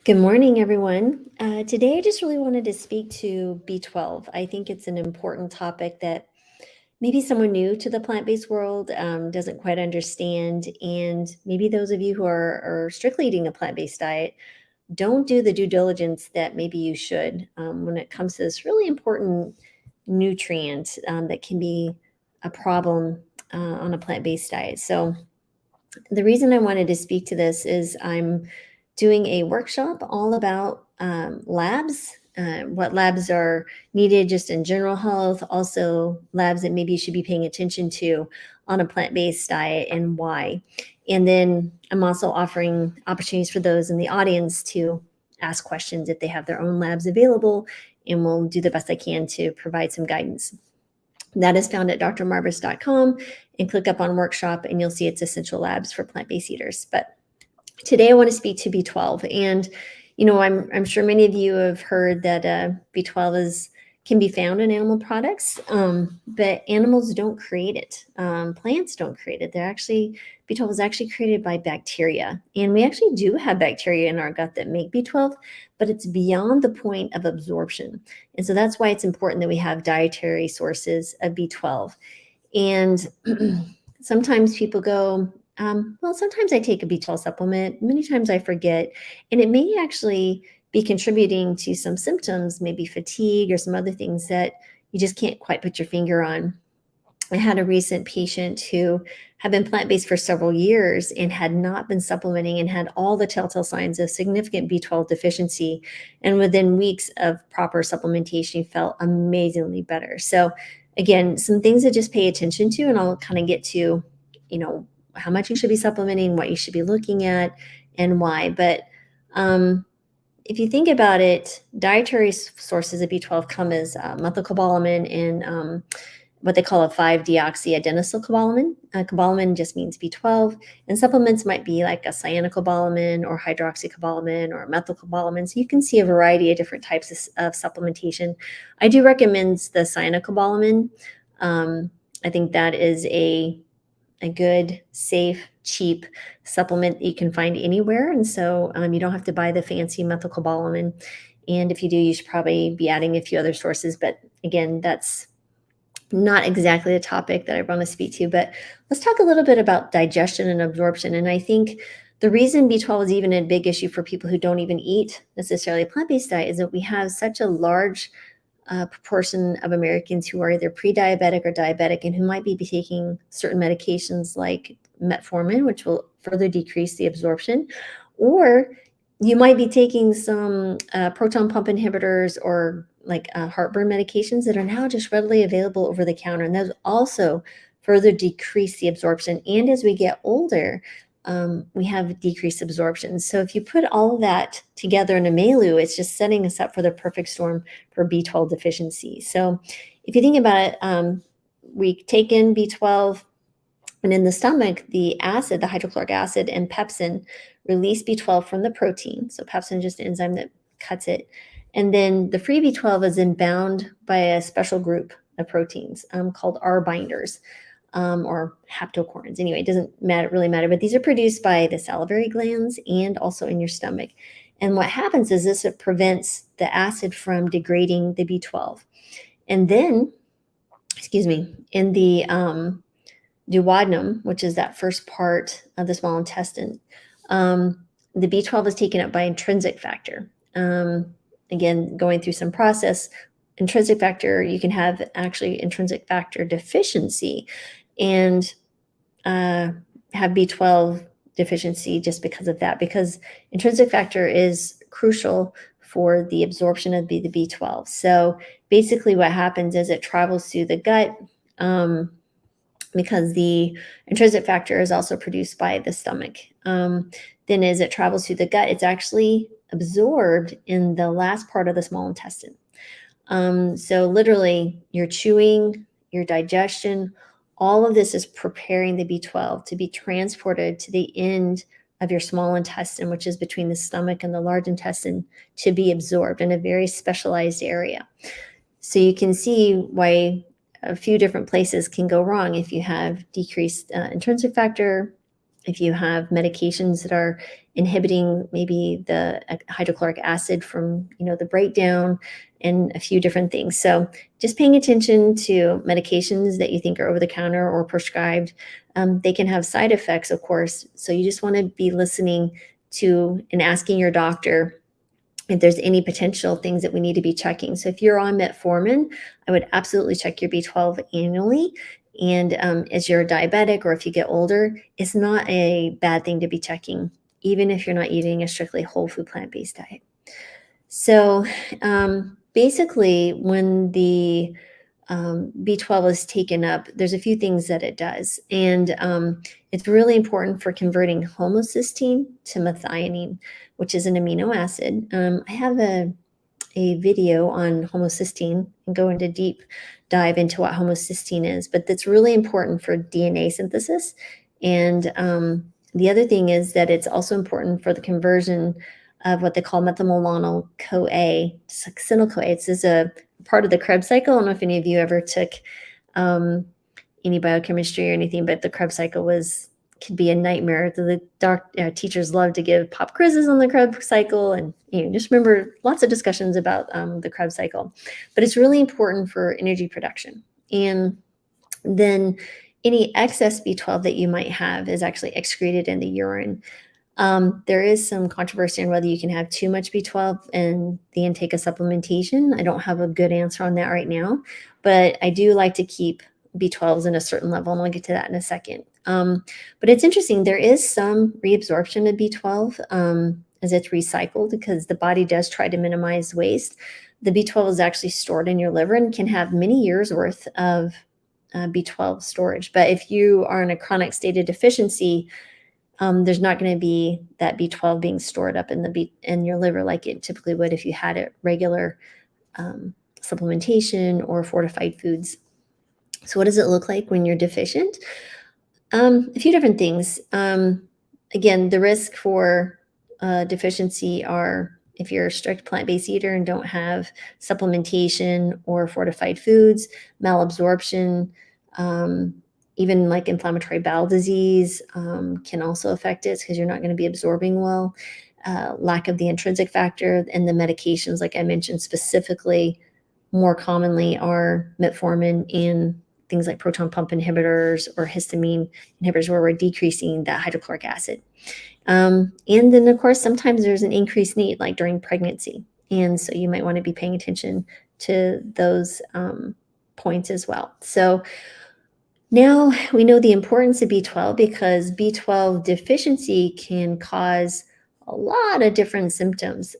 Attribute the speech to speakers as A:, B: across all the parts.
A: Good morning, everyone. Today, I just really wanted to speak to B12. I think it's an important topic that maybe someone new to the plant-based world doesn't quite understand. And maybe those of you who are strictly eating a plant-based diet don't do the due diligence that maybe you should when it comes to this really important nutrient that can be a problem on a plant-based diet. So the reason I wanted to speak to this is I'm doing a workshop all about labs, what labs are needed just in general health, also labs that maybe you should be paying attention to on a plant-based diet and why. And then I'm also offering opportunities for those in the audience to ask questions if they have their own labs available, and we'll do the best I can to provide some guidance. That is found at drmarbus.com, and click up on workshop and you'll see it's essential labs for plant-based eaters. But today I want to speak to B12. And, I'm sure many of you have heard that B12 can be found in animal products, but animals don't create it. Plants don't create it. B12 is actually created by bacteria. And we actually do have bacteria in our gut that make B12, but it's beyond the point of absorption. And so that's why it's important that we have dietary sources of B12. And sometimes people go, well, sometimes I take a B12 supplement. Many times I forget, and it may actually be contributing to some symptoms, maybe fatigue or some other things that you just can't quite put your finger on. I had a recent patient who had been plant-based for several years and had not been supplementing and had all the telltale signs of significant B12 deficiency. And within weeks of proper supplementation, he felt amazingly better. So again, some things to just pay attention to, and I'll kind of get to, how much you should be supplementing, what you should be looking at, and why. But if you think about it, dietary sources of B12 come as methylcobalamin and what they call a 5-deoxyadenosyl-cobalamin. Cobalamin just means B12, and supplements might be like a cyanocobalamin or hydroxycobalamin or methylcobalamin. So you can see a variety of different types of supplementation. I do recommend the cyanocobalamin. I think that is a good, safe, cheap supplement that you can find anywhere. And so you don't have to buy the fancy methylcobalamin. And if you do, you should probably be adding a few other sources. But again, that's not exactly the topic that I want to speak to. But let's talk a little bit about digestion and absorption. And I think the reason B12 is even a big issue for people who don't even eat necessarily a plant-based diet is that we have such a large proportion of Americans who are either pre-diabetic or diabetic and who might be taking certain medications like metformin, which will further decrease the absorption, or you might be taking some proton pump inhibitors or like heartburn medications that are now just readily available over the counter. And those also further decrease the absorption. And as we get older, we have decreased absorption. So if you put all of that together in a menu, it's just setting us up for the perfect storm for B12 deficiency. So if you think about it, we take in B12, and in the stomach, the acid, the hydrochloric acid and pepsin release B12 from the protein. So pepsin is just an enzyme that cuts it. And then the free B12 is then bound by a special group of proteins called R binders. Or haptocorins. Anyway, it doesn't really matter, but these are produced by the salivary glands and also in your stomach. And what happens is this prevents the acid from degrading the B12. And then, in the duodenum, which is that first part of the small intestine, the B12 is taken up by intrinsic factor. Again, going through some process, intrinsic factor, you can have actually intrinsic factor deficiency and have B12 deficiency just because of that, because intrinsic factor is crucial for the absorption of the B12. So basically what happens is it travels through the gut because the intrinsic factor is also produced by the stomach. Then as it travels through the gut, it's actually absorbed in the last part of the small intestine. So literally your chewing, your digestion, all of this is preparing the B12 to be transported to the end of your small intestine, which is between the stomach and the large intestine, to be absorbed in a very specialized area. So you can see why a few different places can go wrong if you have decreased intrinsic factor, if you have medications that are inhibiting maybe the hydrochloric acid from, the breakdown, and a few different things. So just paying attention to medications that you think are over the counter or prescribed. They can have side effects, of course. So you just want to be listening to and asking your doctor if there's any potential things that we need to be checking. So if you're on metformin, I would absolutely check your B12 annually. And as you're a diabetic or if you get older, it's not a bad thing to be checking, even if you're not eating a strictly whole food plant-based diet. So basically, when the B12 is taken up, there's a few things that it does. And it's really important for converting homocysteine to methionine, which is an amino acid. I have a video on homocysteine and go into deep dive into what homocysteine is, but that's really important for DNA synthesis. And the other thing is that it's also important for the conversion of what they call methylmalonyl-CoA, succinyl-CoA. This is a part of the Krebs cycle. I don't know if any of you ever took any biochemistry or anything, but the Krebs cycle could be a nightmare. The teachers love to give pop quizzes on the Krebs cycle, and just remember lots of discussions about the Krebs cycle. But it's really important for energy production. And then any excess B12 that you might have is actually excreted in the urine. There is some controversy on whether you can have too much B12 and the intake of supplementation. I don't have a good answer on that right now, but I do like to keep B12s in a certain level, and I'll get to that in a second. But it's interesting. There is some reabsorption of B12 as it's recycled, because the body does try to minimize waste. The B12 is actually stored in your liver and can have many years worth of B12 storage. But if you are in a chronic state of deficiency, there's not going to be that B12 being stored up in your liver like it typically would if you had it regular supplementation or fortified foods. So what does it look like when you're deficient? A few different things. Again, the risk for deficiency are if you're a strict plant-based eater and don't have supplementation or fortified foods, malabsorption, even like inflammatory bowel disease can also affect it because you're not going to be absorbing well. Lack of the intrinsic factor, and the medications, like I mentioned, specifically more commonly are metformin and things like proton pump inhibitors or histamine inhibitors, where we're decreasing that hydrochloric acid. And then, of course, sometimes there's an increased need, like during pregnancy. And so you might want to be paying attention to those points as well. So now we know the importance of B12, because B12 deficiency can cause a lot of different symptoms,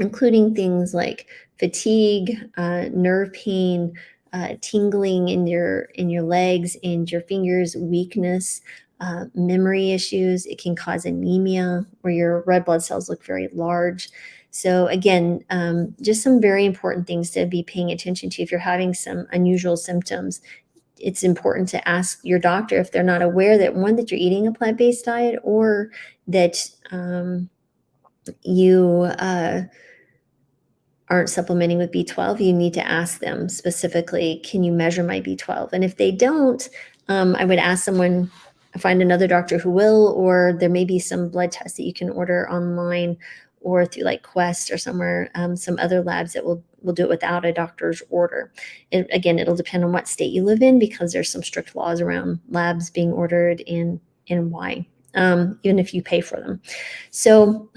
A: including things like fatigue, nerve pain, tingling in your legs and your fingers, weakness, memory issues. It can cause anemia, where your red blood cells look very large. So again, just some very important things to be paying attention to. If you're having some unusual symptoms, it's important to ask your doctor if they're not aware that, one, that you're eating a plant-based diet, or that you aren't supplementing with B12. You need to ask them specifically, can you measure my B12? And if they don't, I would ask someone, find another doctor who will, or there may be some blood tests that you can order online or through like Quest or somewhere, some other labs that will do it without a doctor's order. And again, it'll depend on what state you live in, because there's some strict laws around labs being ordered and why, even if you pay for them. So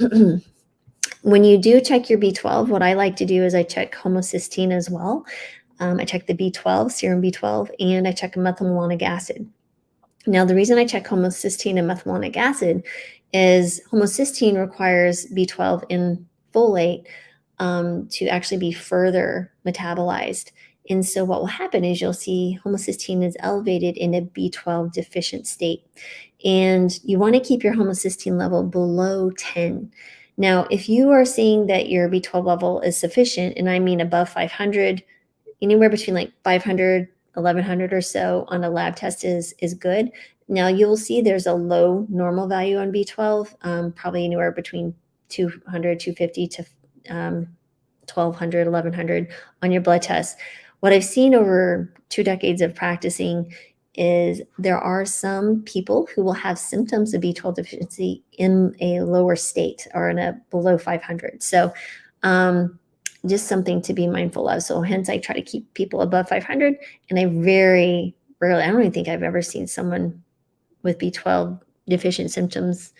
A: when you do check your B12, what I like to do is I check homocysteine as well. I check the B12, serum B12, and I check methylmalonic acid. Now, the reason I check homocysteine and methylmalonic acid is homocysteine requires B12 and folate to actually be further metabolized. And so what will happen is you'll see homocysteine is elevated in a B12 deficient state. And you want to keep your homocysteine level below 10. Now, if you are seeing that your B12 level is sufficient, and I mean above 500, anywhere between like 500, 1100 or so on a lab test is good. Now you'll see there's a low normal value on B12, probably anywhere between 200, 250 to 1200, 1100 on your blood test. What I've seen over 2 decades of practicing is there are some people who will have symptoms of B12 deficiency in a lower state or in a below 500. So just something to be mindful of. So hence I try to keep people above 500, and I very rarely, I don't even think I've ever seen someone with B12 deficient symptoms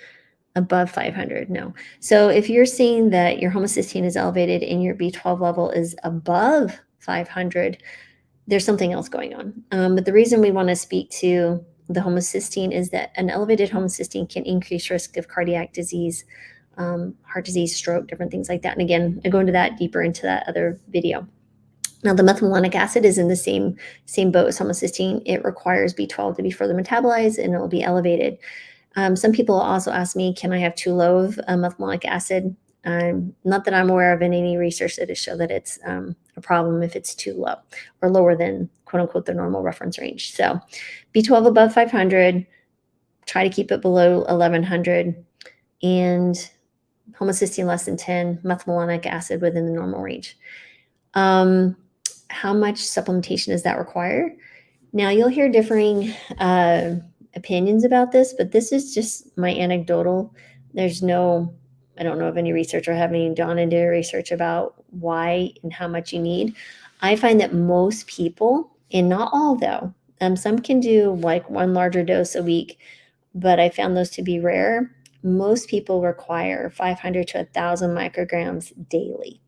A: above 500. No. So if you're seeing that your homocysteine is elevated and your B12 level is above 500, there's something else going on. But the reason we want to speak to the homocysteine is that an elevated homocysteine can increase risk of cardiac disease, heart disease, stroke, different things like that. And again, I go into that deeper into that other video. Now, the methylmalonic acid is in the same boat as homocysteine. It requires B12 to be further metabolized, and it will be elevated. Some people also ask me, can I have too low of methylmalonic acid? Not that I'm aware of in any research that has shown that it's a problem if it's too low or lower than quote unquote the normal reference range. So B12 above 500, try to keep it below 1100, and homocysteine less than 10, methylmalonic acid within the normal range. How much supplementation does that require? Now, you'll hear differing opinions about this, but this is just my anecdotal. I don't know of any research or having gone into research about why and how much you need. I find that most people, and not all though, some can do like one larger dose a week, but I found those to be rare. Most people require 500 to 1,000 micrograms daily.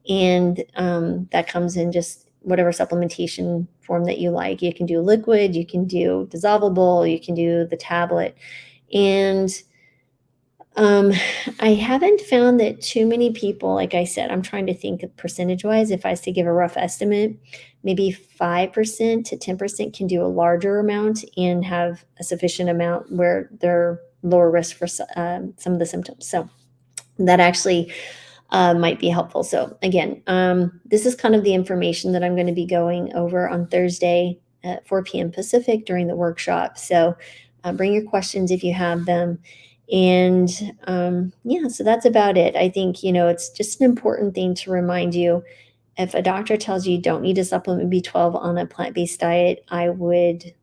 A: And that comes in just whatever supplementation form that you like. You can do liquid, you can do dissolvable, you can do the tablet. And I haven't found that too many people, like I said, I'm trying to think of percentage-wise. If I was to give a rough estimate, maybe 5% to 10% can do a larger amount and have a sufficient amount where they're lower risk for some of the symptoms. So that actually might be helpful. So again, this is kind of the information that I'm going to be going over on Thursday at 4 p.m. Pacific during the workshop. So bring your questions if you have them. And yeah, so that's about it. I think, it's just an important thing to remind you. If a doctor tells you don't need to supplement B12 on a plant-based diet, I would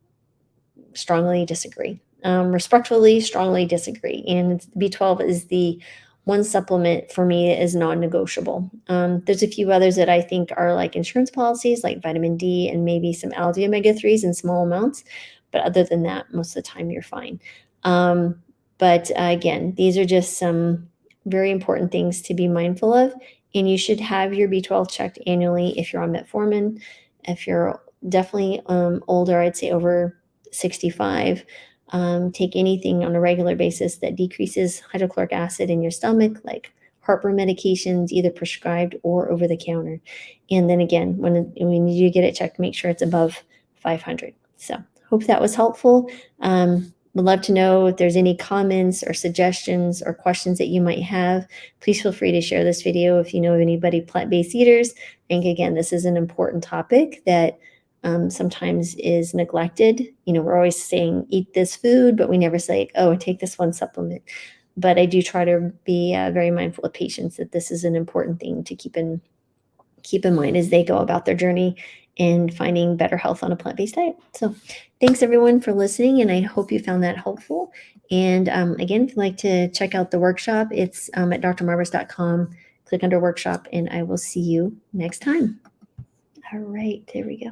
A: strongly disagree. Respectfully, strongly disagree. And B12 is the one supplement for me is non-negotiable. There's a few others that I think are like insurance policies, like vitamin D and maybe some algae omega-3s in small amounts. But other than that, most of the time you're fine. But again, these are just some very important things to be mindful of. And you should have your B12 checked annually if you're on metformin. If you're definitely older, I'd say over 65, take anything on a regular basis that decreases hydrochloric acid in your stomach, like heartburn medications, either prescribed or over the counter. And then again, when you get it checked, make sure it's above 500. So hope that was helpful. Would love to know if there's any comments or suggestions or questions that you might have. Please feel free to share this video if you know of anybody plant-based eaters. I think, again, this is an important topic that sometimes is neglected. We're always saying, eat this food, but we never say, oh, take this one supplement. But I do try to be very mindful of patients that this is an important thing to keep in mind as they go about their journey and finding better health on a plant-based diet. So thanks everyone for listening, and I hope you found that helpful. And again, if you'd like to check out the workshop, it's at drmarbus.com. Click under workshop, and I will see you next time. All right, there we go.